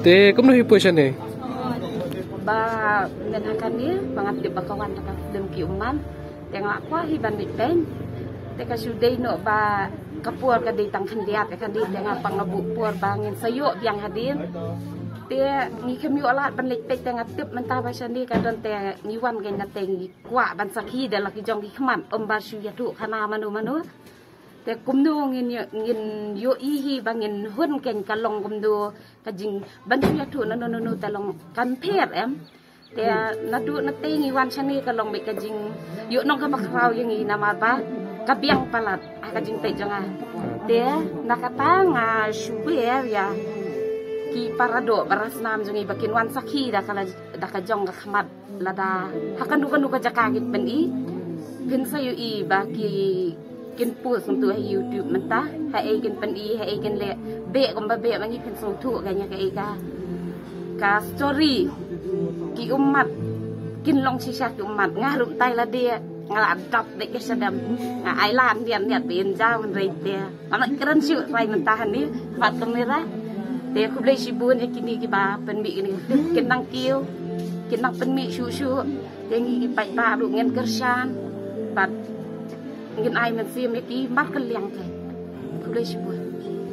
Te kamu hipo siya ni? Ba menakan ni bangat di bakawan tak dem ki uman tengok aku hiban di pen teka sudah no ba kapur ka di tang kandiat ka di tengah pangabu pur bangin sayuk biang hadir te ni kemi olat ban lik pe tengah tip mentah ba sandi ka don te ni wan gen na teng kwa ban sakhi de laki jong ki khman ba su ya tu khana manu te kumdu ngin yo ihi bangin hun ken kalong kumdu kajing bantu ya tu no talong kan pher em te nadu na tengi wan chani kalong be kajing yo nong ka makraw yang i nama ba kabiang palat kajing pe jonga te nakata nga shuber ya ki parado baras nam jongi bakin wan sakhi da kala da ka jong ka khmat lada hakan du ka jakagit ben i pin sayu i ba ki kin pu sung tu YouTube mentah hai kin pen i hai kin le be kom ba be mangi kin so tu kanya ka story ki umat kin long sisa ki umat ngarum tai la dia ngadap de ke sedam nga ailan dia niat bin jauh rei dia anak keren siu rai mentah ni pat kamera dia ku blai sibun kini ki ba pen mi ni kin nang kiu kin nang pen mi su dengi ki pai ba lu ngen kersan pat ngin ai men sim ki mat ke liang ke ku le sibun